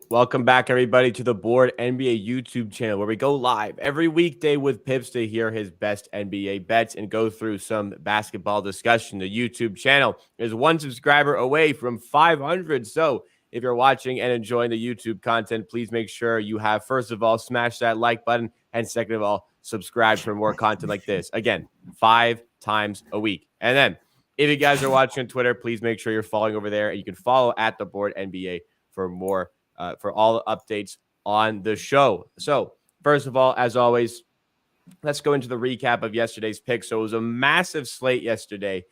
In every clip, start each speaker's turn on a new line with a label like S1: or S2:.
S1: Welcome back, everybody, to the Board NBA YouTube channel, where we go live every weekday with Pips to hear his best NBA bets and go through some basketball discussion. The YouTube channel is one subscriber away from 500. So if you're watching and enjoying the YouTube content, please make sure you have, first of all, smash that like button, and second of all, subscribe for more content like this. Again, 5 times a week. And then if you guys are watching on Twitter, please make sure you're following over there. And you can follow at the Board NBA for more for all the updates on the show. So, first of all, as always, let's go into the recap of yesterday's picks. So, it was a massive slate yesterday.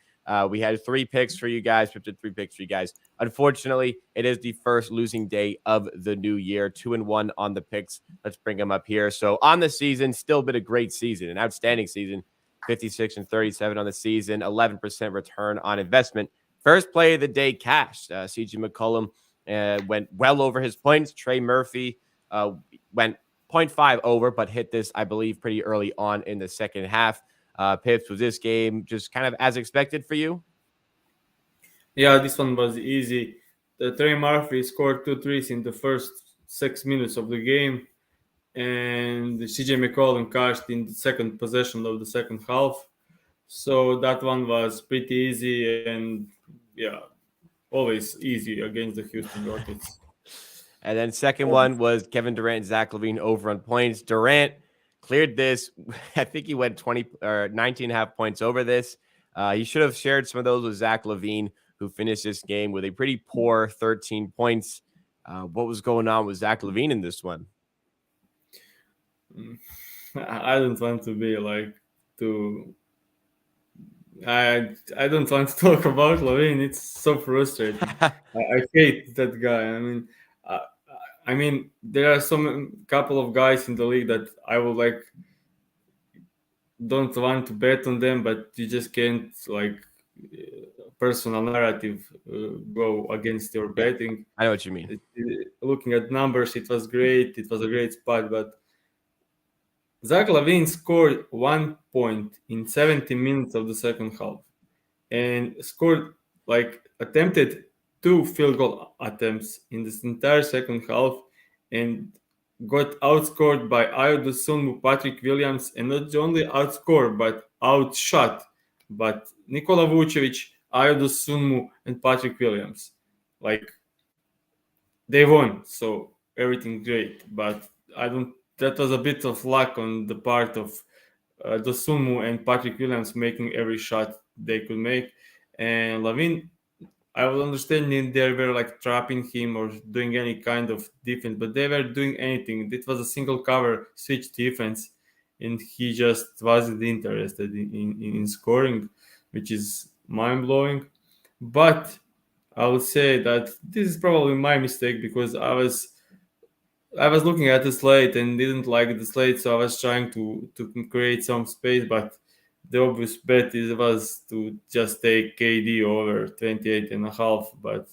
S1: We had 3 picks for you guys, 53 picks for you guys. Unfortunately, it is the first losing day of the new year. 2-1 on the picks. Let's bring them up here. So, on the season, still been a great season, an outstanding season. 56-37 on the season, 11% return on investment. First play of the day cashed. CJ McCollum went well over his points. Trey Murphy went 0.5 over, but hit this, I believe, pretty early on in the second half. Pips, was this game just kind of as expected for you?
S2: Yeah, this one was easy. Trey Murphy scored 2 threes in the first 6 minutes of the game, and CJ McCollum cashed in the second possession of the second half. So that one was pretty easy, and yeah, always easy against the Houston Rockets.
S1: And then second one was Kevin Durant and Zach LaVine over on points. Durant cleared this. I think he went 20 or 19 and a half points over this. He should have shared some of those with Zach LaVine, who finished this game with a pretty poor 13 points. What was going on with Zach LaVine in this one?
S2: I don't want to be like to. I don't want to talk about Levine. It's so frustrating. I hate that guy. Uh, I mean, there are some couple of guys in the league that I would like don't want to bet on them, but you just can't like personal narrative go against your
S1: Yeah,
S2: betting.
S1: I know what you mean.
S2: Looking at numbers, it was great. It was a great spot, but Zach Lavine scored 1 point in 70 minutes of the second half and scored like attempted 2 field goal attempts in this entire second half and got outscored by Ayo Dosunmu, Patrick Williams, and not only outscored but outshot. But Nikola Vucevic, Ayo Dosunmu, and Patrick Williams, like they won, so everything great. But I don't. That was a bit of luck on the part of Dosunmu and Patrick Williams making every shot they could make. And Lavin, I was understanding they were like trapping him or doing any kind of defense, but they were doing anything. It was a single cover switch defense, and he just wasn't interested in scoring, which is mind blowing. But I would say that this is probably my mistake because I was looking at the slate and didn't like the slate, so I was trying to create some space. But the obvious bet was to just take KD over 28 and a half. But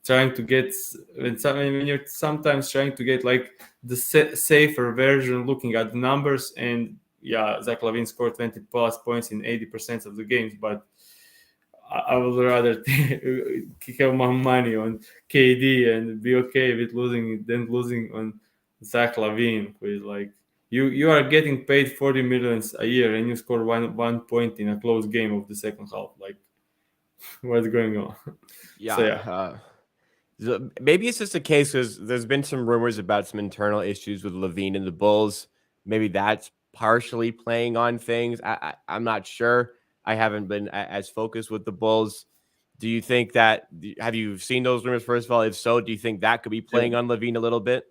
S2: trying to get when you're sometimes trying to get like the safer version, looking at the numbers, and yeah, Zach Lavine scored 20 plus points in 80% of the games, but I would rather have my money on KD and be okay with losing than losing on Zach Lavine, who is like you are getting paid 40 millions a year and you score one point in a close game of the second half. Like, what's going on? So yeah.
S1: So maybe it's just a case because there's been some rumors about some internal issues with Levine and the Bulls. Maybe that's partially playing on things. I'm not sure. I haven't been as focused with the Bulls. Do you think that? Have you seen those rumors? First of all, if so, do you think that could be playing on Levine a little bit?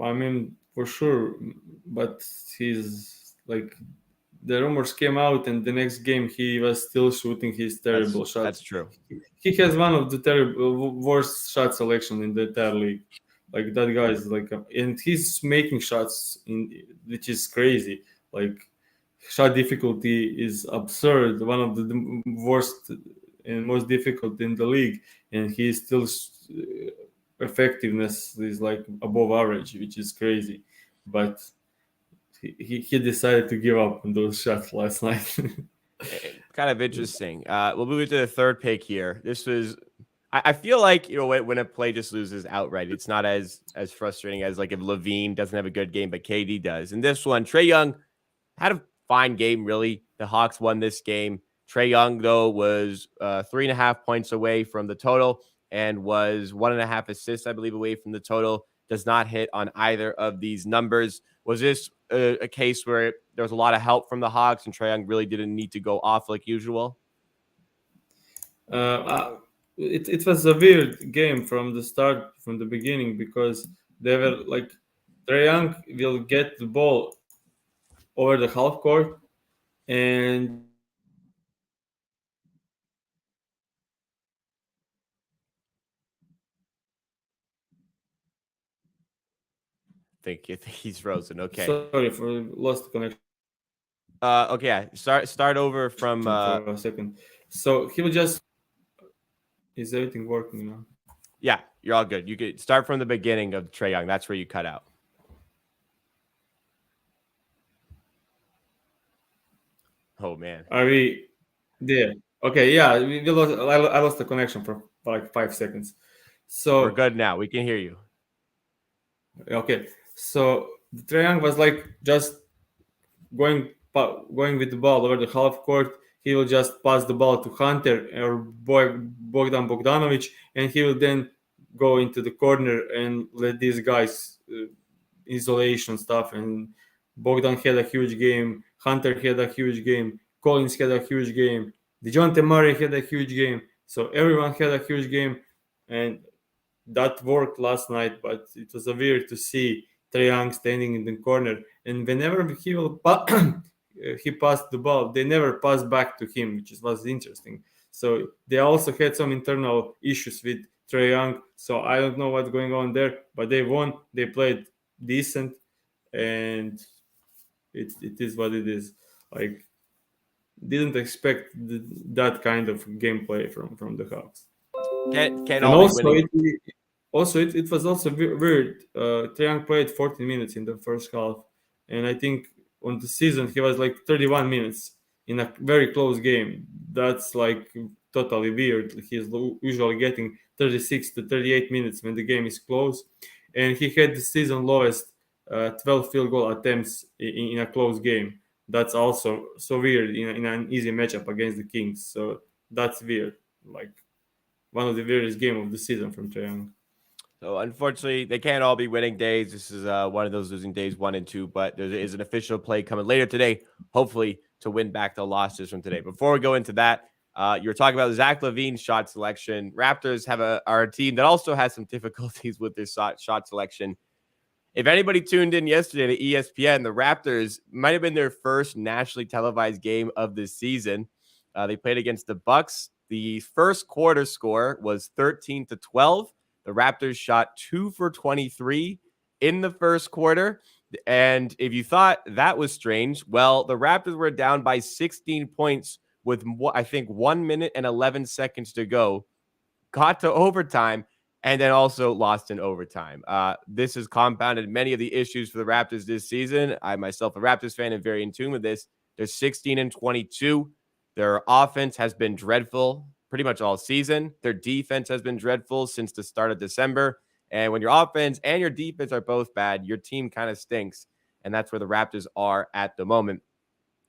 S2: I mean, for sure, but he's like the rumors came out, and the next game he was still shooting his terrible shots.
S1: That's true.
S2: He has one of the terrible worst shot selection in the entire league. Like that guy is like, and he's making shots which is crazy. Like shot difficulty is absurd. One of the worst and most difficult in the league, and he still effectiveness is like above average, which is crazy. But he decided to give up on those shots last night.
S1: Kind of interesting. We'll move to the third pick here. This was, I feel like, when a play just loses outright, it's not as frustrating as like if Levine doesn't have a good game, but KD does. And this one, Trae Young had a fine game, really. The Hawks won this game. Trae Young, though, was 3.5 points away from the total and was 1.5 assists, I believe, away from the total. Does not hit on either of these numbers. Was this a case where there was a lot of help from the Hawks and Trae Young really didn't need to go off like usual?
S2: It was a weird game from the start, from the beginning, because they were like Trae Young will get the ball over the half court, and
S1: I think he's frozen. Okay.
S2: sorry for lost connection
S1: Okay. Yeah. Start over from.
S2: for a second. So he will just is everything working now?
S1: Yeah, you're all good. You could start from the beginning of Trae Young. That's where you cut out. Oh man,
S2: Are we there? Okay, yeah, we lost. I lost the connection for like 5 seconds.
S1: we're
S2: So
S1: good now. We can hear you.
S2: okay, so the Trae Young was like just going with the ball over the half court. He will just pass the ball to Hunter or Bogdan Bogdanovic, and he will then go into the corner and let these guys isolation stuff. And Bogdan had a huge game. Hunter had a huge game. Collins had a huge game. DeJounte Murray had a huge game. So everyone had a huge game, and that worked last night. But it was a weird to see Trae Young standing in the corner, and whenever he passed the ball, they never passed back to him, which was interesting. So they also had some internal issues with Trae Young. So I don't know what's going on there, but they won. They played decent, and it is what it is. Like, didn't expect that kind of gameplay from the Hawks.
S1: Can't
S2: And
S1: all be
S2: also,
S1: winning.
S2: it was also weird. Trae Young played 14 minutes in the first half, and I think on the season he was like 31 minutes in a very close game. That's like totally weird. He's usually getting 36 to 38 minutes when the game is close, and he had the season lowest 12 field goal attempts in a close game. That's also so weird in an easy matchup against the Kings. So that's weird. Like, one of the weirdest game of the season from Trae Young.
S1: So unfortunately, they can't all be winning days. This is one of those losing days, 1 and 2. But there is an official play coming later today, hopefully to win back the losses from today. Before we go into that, you were talking about Zach LaVine's shot selection. Raptors are a team that also has some difficulties with their shot selection. If anybody tuned in yesterday to ESPN, the Raptors might have been their first nationally televised game of the season. They played against the Bucks. The first quarter score was 13-12. The Raptors shot 2 for 23 in the first quarter. And if you thought that was strange, well, the Raptors were down by 16 points with, I think, 1 minute and 11 seconds to go. Got to overtime and then also lost in overtime. This has compounded many of the issues for the Raptors this season. I myself, a Raptors fan, am very in tune with this. They're 16-22. Their offense has been dreadful pretty much all season. Their defense has been dreadful since the start of December. And when your offense and your defense are both bad, your team kind of stinks. And that's where the Raptors are at the moment.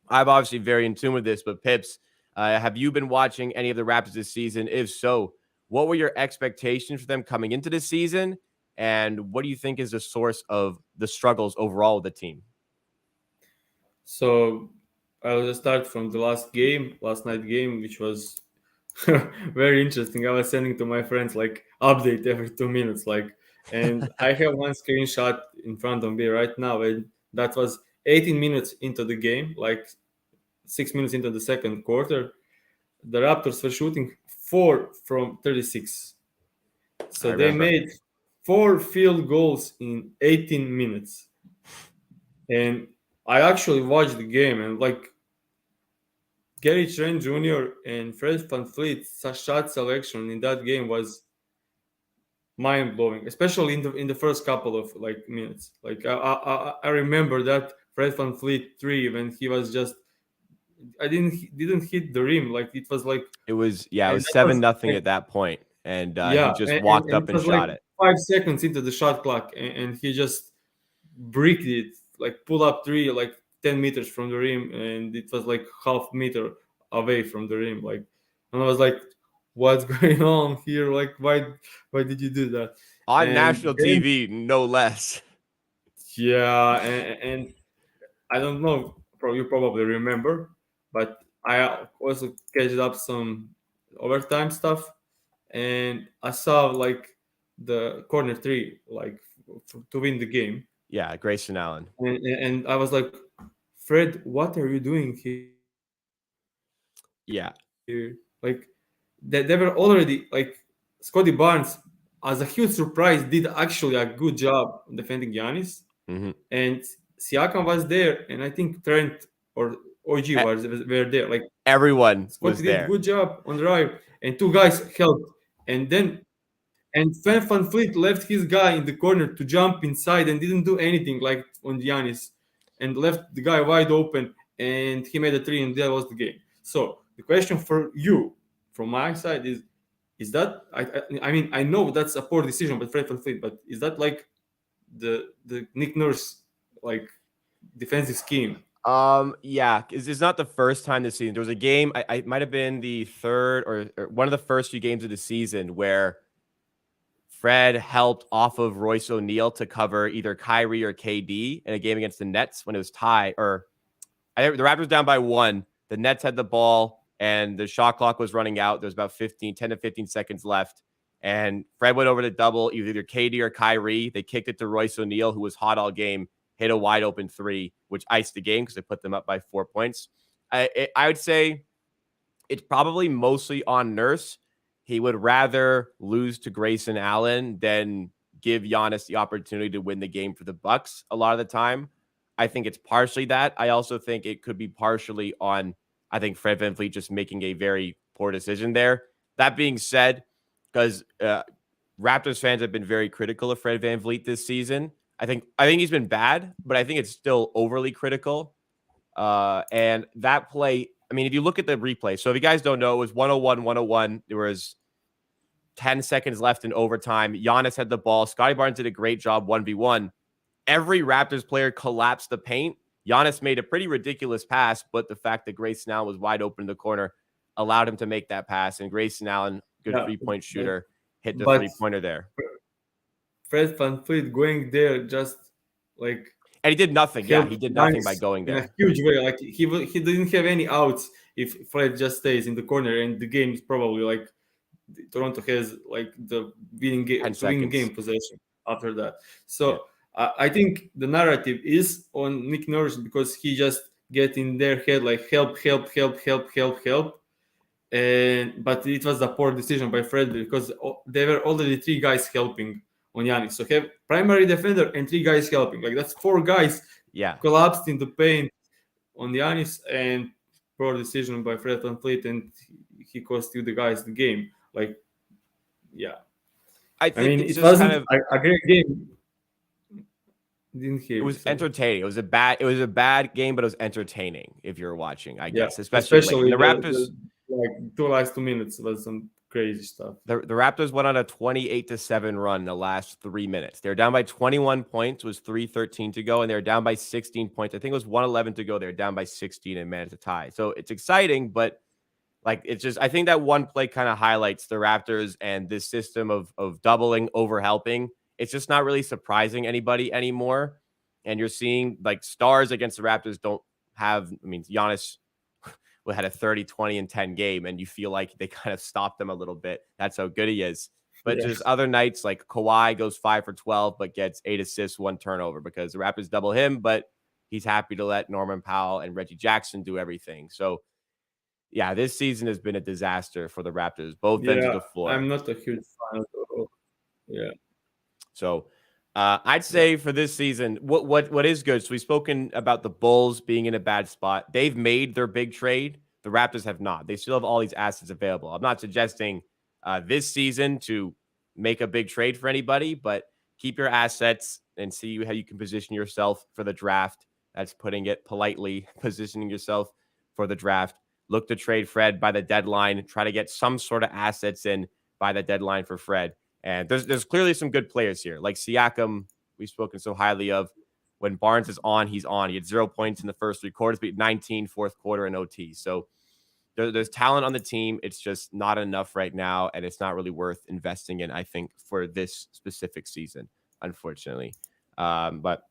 S1: I'm obviously very in tune with this, but Pips, have you been watching any of the Raptors this season? If so, what were your expectations for them coming into this season? And what do you think is the source of the struggles overall with the team?
S2: So I'll just start from the last night game, which was very interesting. I was sending to my friends like update every 2 minutes, like, and I have one screenshot in front of me right now, and that was 18 minutes into the game, like 6 minutes into the second quarter. The Raptors were shooting 4 from 36.
S1: I
S2: So they
S1: remember.
S2: made 4 field goals in 18 minutes. And I actually watched the game, and like Gary Trent Jr. and Fred VanVleet's shot selection in that game was mind blowing, especially in the first couple of like minutes. Like I remember that Fred VanVleet three when he was just I didn't hit the rim, like it was like,
S1: It was
S2: and
S1: it was
S2: that was
S1: 7-0
S2: like,
S1: at that point. and he
S2: Yeah,
S1: just
S2: and
S1: walked
S2: it
S1: up and
S2: was like
S1: shot it.
S2: 5 seconds into the shot clock, and he just bricked it, like pull up three, like 10 meters from the rim, and it was like half meter away from the rim. Like, and I was like, what's going on here? Like, why did you do that?
S1: On
S2: And
S1: national
S2: then,
S1: TV, no less.
S2: yeah, and I don't know, you probably remember, but I also catched up some overtime stuff, and I saw like the corner three, like to win the game,
S1: Yeah, Grayson Allen.
S2: and I was like, Fred, what are you doing here? Like,
S1: Yeah.
S2: they were already like Scotty Barnes, as a huge surprise, did actually a good job defending Giannis,
S1: Hmm.
S2: and Siakam was there, and I think Trent or OG were there. Like,
S1: Everyone
S2: Scotty
S1: was
S2: did
S1: there.
S2: good job on the drive, and two guys helped, and then and Van Fleet left his guy in the corner to jump inside and didn't do anything like on Giannis, and left the guy wide open, and he made a three, and that was the game. So the question for you, from my side, is that I mean, I know that's a poor decision, but Fred Van Fleet, but is that like the Nick Nurse, like, defensive scheme?
S1: Yeah, it's not the first time this season. There was a game, I might have been the third or one of the first few games of the season where Fred helped off of Royce O'Neal to cover either Kyrie or KD in a game against the Nets when it was tied, or the Raptors down by one. The Nets had the ball and the shot clock was running out. There was about 10 to 15 seconds left. And Fred went over to double either KD or Kyrie. They kicked it to Royce O'Neal, who was hot all game, hit a wide open three, which iced the game because it put them up by 4 points. I would say it's probably mostly on Nurse. He would rather lose to Grayson Allen than give Giannis the opportunity to win the game for the Bucks a lot of the time. I think it's partially that. I also think it could be partially on, I think, Fred VanVleet just making a very poor decision there. That being said, because Raptors fans have been very critical of Fred VanVleet this season. I think he's been bad, but I think it's still overly critical. And that play, I mean, if you look at the replay, so if you guys don't know, it was 101, 101. There was 10 seconds left in overtime. Giannis had the ball. Scotty Barnes did a great job 1v1. Every Raptors player collapsed the paint. Giannis made a pretty ridiculous pass, but the fact that Grayson Allen was wide open in the corner allowed him to make that pass. And Grayson Allen, good
S2: Yeah,
S1: 3-point shooter, hit the
S2: but
S1: 3-pointer there.
S2: Fred Van Fleet going there just like
S1: And he did nothing. Yeah, he
S2: helped
S1: did nothing by
S2: Giannis
S1: going
S2: in a
S1: there.
S2: huge way. Like, he didn't have any outs if Fred just stays in the corner, and the game is probably like Toronto has like the
S1: 10
S2: winning
S1: seconds.
S2: game possession after that.
S1: Yeah.
S2: So I think the narrative is on Nick Nurse because he just get in their head like help, help, help, help, help, help. And but it was a poor decision by Fred because there were already three guys helping on Giannis. So have primary defender and three guys helping. Like, that's four guys
S1: Yeah.
S2: collapsed in the paint on Giannis, and poor decision by Fred VanVleet, and he cost you the guys the game. Like, yeah,
S1: I
S2: I
S1: think
S2: mean,
S1: it's
S2: it
S1: just kind
S2: wasn't
S1: of,
S2: a great game. Didn't hear
S1: it
S2: you.
S1: was
S2: Sorry.
S1: entertaining. It was a bad game, but it was entertaining if you're watching, I
S2: Yeah,
S1: guess, especially late. And
S2: especially
S1: the Raptors,
S2: the like two last 2 minutes was some crazy stuff.
S1: the Raptors went on a 28-7 run in the last 3 minutes. They were down by 21 points, it was 3:13 to go, and they were down by 16 points. I think it was 111 to go. They were down by 16 and managed to tie. So it's exciting, but like it's just I think that one play kind of highlights the Raptors and this system of doubling, over helping. It's just not really surprising anybody anymore. And you're seeing like stars against the Raptors don't have, I mean, Giannis had a 30, 20, and 10 game, and you feel like they kind of stopped them a little bit. That's how good he is. But
S2: Yeah,
S1: just other nights, like Kawhi goes 5 for 12, but gets 8 assists, 1 turnover because the Raptors double him, but he's happy to let Norman Powell and Reggie Jackson do everything. So, yeah, this season has been a disaster for the Raptors, both ends of
S2: yeah.
S1: the floor.
S2: I'm not a huge fan of. Yeah,
S1: So I'd
S2: yeah,
S1: say for this season, what is good. So we've spoken about the Bulls being in a bad spot. They've made their big trade. The Raptors have not. They still have all these assets available. I'm not suggesting this season to make a big trade for anybody, but keep your assets and see how you can position yourself for the draft. That's putting it politely, positioning yourself for the draft. Look to trade Fred by the deadline. Try to get some sort of assets in by the deadline for Fred. And there's clearly some good players here, like Siakam, we've spoken so highly of. When Barnes is on, he's on. He had 0 points in the first 3 quarters, but 19 fourth quarter in OT. So there's talent on the team. It's just not enough right now, and it's not really worth investing in, I think, for this specific season, unfortunately. But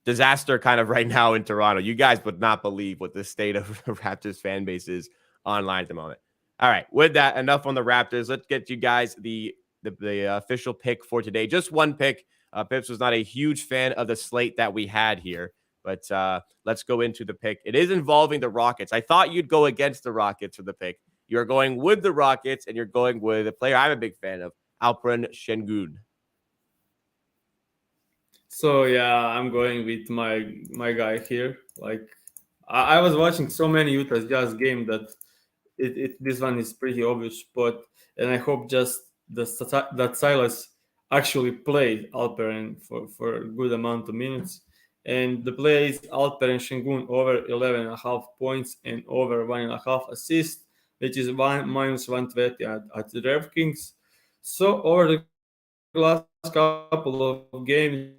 S1: disaster kind of right now in Toronto. You guys would not believe what the state of Raptors fan base is online at the moment. All right, with that, enough on the Raptors. Let's get you guys the official pick for today. Just one pick. Pips was not a huge fan of the slate that we had here, but let's go into the pick. It is involving the Rockets. I thought you'd go against the Rockets for the pick. You're going with the Rockets, and you're going with a player I'm a big fan of, Alperen Şengün.
S2: So yeah, I'm going with my guy here. Like I was watching so many Utah Jazz game that this one is pretty obvious. But and I hope just that Silas actually played Alperen for a good amount of minutes. And the play is Alperen Şengün over 11.5 points and over 1.5 assists, which is minus 120 at the DraftKings. So over the last couple of games,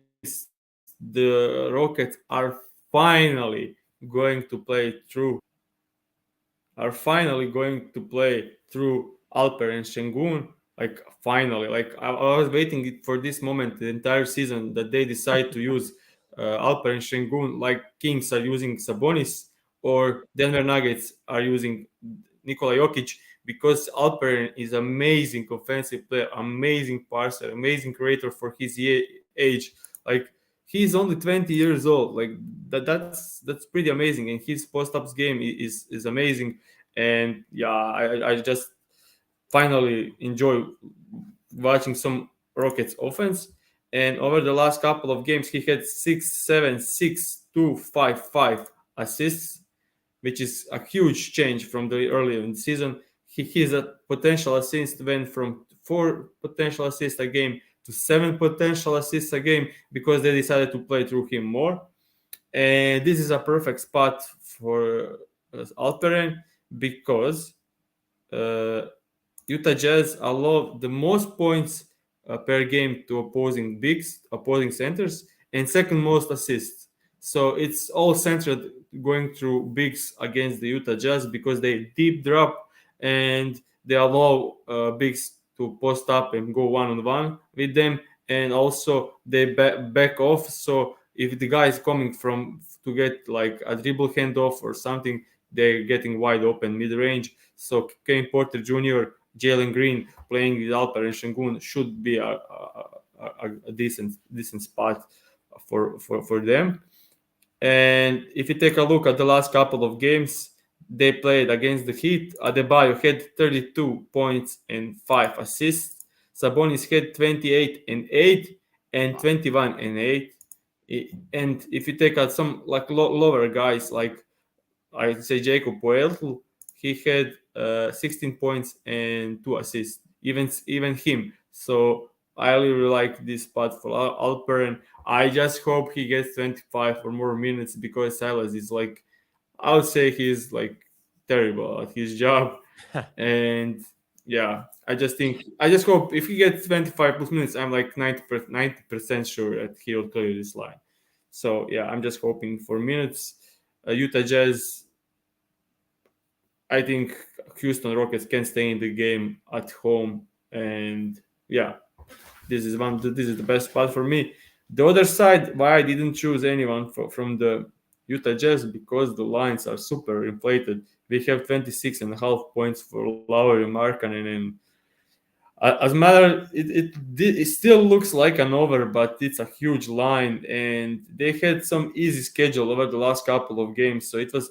S2: the Rockets are finally going to play through Alper and Şengün. Like finally, like I was waiting for this moment the entire season that they decide to use Alper and Şengün like Kings are using Sabonis or Denver Nuggets are using Nikola Jokic, because Alperen is amazing offensive player, amazing passer, amazing creator for his age. Like he's only 20 years old. Like that's pretty amazing, and his post-ups game is amazing. And yeah, I just finally enjoy watching some Rockets offense. And over the last couple of games, he had 6, 7, 6, 2, 5, 5 assists, which is a huge change from the earlier in the season. His potential assists went from 4 potential assists a game to 7 potential assists a game because they decided to play through him more. And this is a perfect spot for Alperen because uh, Utah Jazz allow the most points per game to opposing centers, and second most assists. So it's all centered going through bigs against the Utah Jazz because they deep drop and they allow bigs to post up and go one-on-one with them, and also they back off. So if the guy is coming from to get like a dribble handoff or something, they're getting wide open mid-range. So Kane Porter Jr., Jalen Green playing with Alperen Şengün should be a decent spot for them. And if you take a look at the last couple of games they played against the Heat, Adebayo had 32 points and 5 assists. Sabonis had 28 and 8 and 21 and 8. And if you take out some like lower guys like I'd say Jacob Poeltl, he had 16 points and 2 assists, even him. So I really like this spot for Alperen. I just hope he gets 25 or more minutes because Silas is like, I would say he's like terrible at his job. And yeah, I just hope if he gets 25 plus minutes, I'm like 90% sure that he'll clear this line. So yeah, I'm just hoping for minutes. Utah Jazz, I think Houston Rockets can stay in the game at home, and yeah, this is the best spot for me. The other side, why I didn't choose anyone from the Utah Jazz, because the lines are super inflated. We have 26.5 points for Lowry, Markkanen, and as a matter, it still looks like an over, but it's a huge line, and they had some easy schedule over the last couple of games, so it was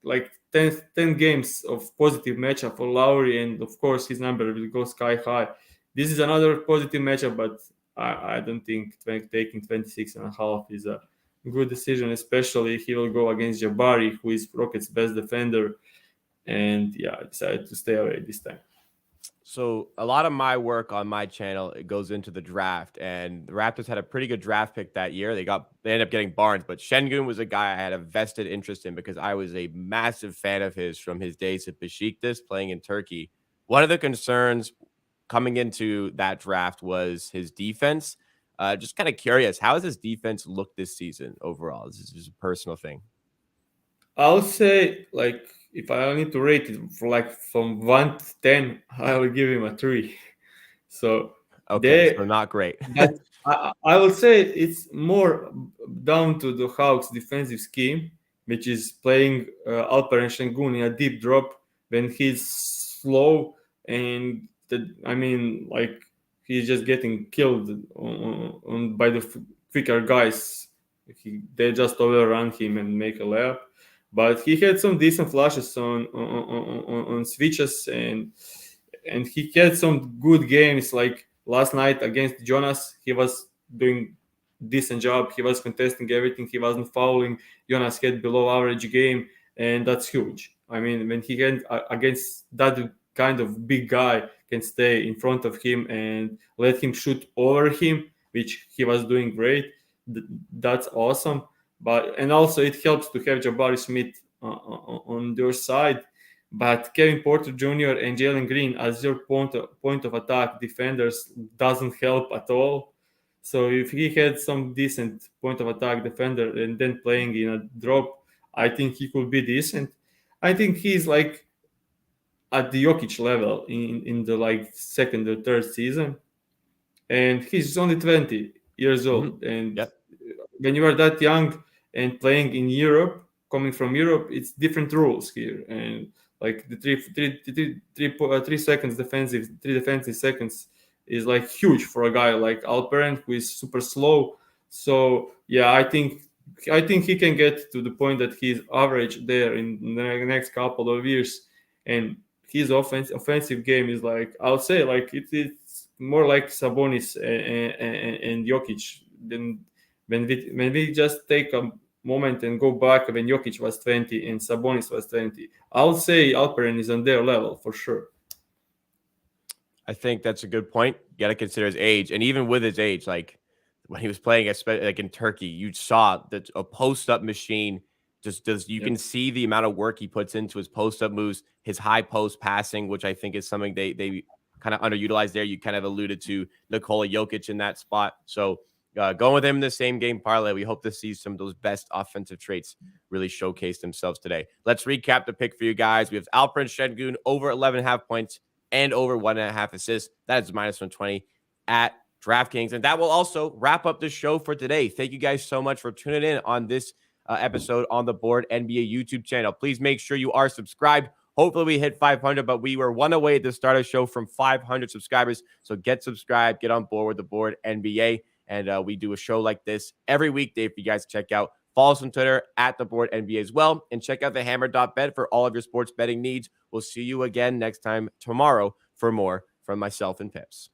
S2: like 10 games of positive matchup for Lowry, and of course his number will go sky high. This is another positive matchup, but I don't think taking 26.5 is a good decision, especially if he will go against Jabari, who is Rockets' best defender. And yeah, I decided to stay away this time.
S1: So a lot of my work on my channel, it goes into the draft, and the Raptors had a pretty good draft pick that year. They ended up getting Barnes, but Şengün was a guy I had a vested interest in because I was a massive fan of his from his days at Besiktas playing in Turkey. One of the concerns coming into that draft was his defense. Just kind of curious, how has his defense looked this season overall? This is just a personal thing.
S2: I'll say, like, if I need to rate it for like from 1 to 10, I will give him a 3. So
S1: Okay, so
S2: they
S1: not great.
S2: that I will say it's more down to the Hawks defensive scheme, which is playing Alperen Şengün in a deep drop when he's slow, and I mean, like, he's just getting killed by the quicker guys. They just overrun him and make a layup. But he had some decent flashes on switches, and he had some good games. Like last night against Jonas, he was doing decent job. He was contesting everything. He wasn't fouling. Jonas had below average game, and that's huge. I mean, when he can against that kind of big guy can stay in front of him and let him shoot over him, which he was doing great. That's awesome. But and also it helps to have Jabari Smith on your side. But Kevin Porter Jr. and Jalen Green as your point of attack defenders doesn't help at all. So if he had some decent point of attack defender and then playing in a drop, I think he could be decent. I think he's like at the Jokic level in the like second or third season, and he's only 20 years old. And
S1: Yep.
S2: when you are that young and playing in Europe, coming from Europe, it's different rules here. And like the 3 seconds defensive, 3 defensive seconds is like huge for a guy like Alperen who is super slow. So yeah, I think he can get to the point that he's average there in the next couple of years, and his offensive game is like, I'll say, like it's more like Sabonis and Jokic than when we just take a moment and go back when Jokic was 20 and Sabonis was 20. I'll say Alperen is on their level for sure.
S1: I think that's a good point. You got to consider his age, and even with his age, like when he was playing, like in Turkey, you saw that a post-up machine just does. You can see the amount of work he puts into his post-up moves, his high post passing, which I think is something they kind of underutilized there. You kind of alluded to Nikola Jokic in that spot, so. Going with him in the same game parlay, we hope to see some of those best offensive traits really showcase themselves today. Let's recap the pick for you guys. We have Alperen Şengün over 11.5 points and over 1.5 assists. That is minus 120 at DraftKings. And that will also wrap up the show for today. Thank you guys so much for tuning in on this episode on the Board NBA YouTube channel. Please make sure you are subscribed. Hopefully we hit 500, but we were one away at the start of the show from 500 subscribers. So get subscribed, get on board with the Board NBA. And we do a show like this every weekday for you guys to check out. Follow us on Twitter at the Board NBA as well. And check out the hammer.bet for all of your sports betting needs. We'll see you again next time tomorrow for more from myself and Pips.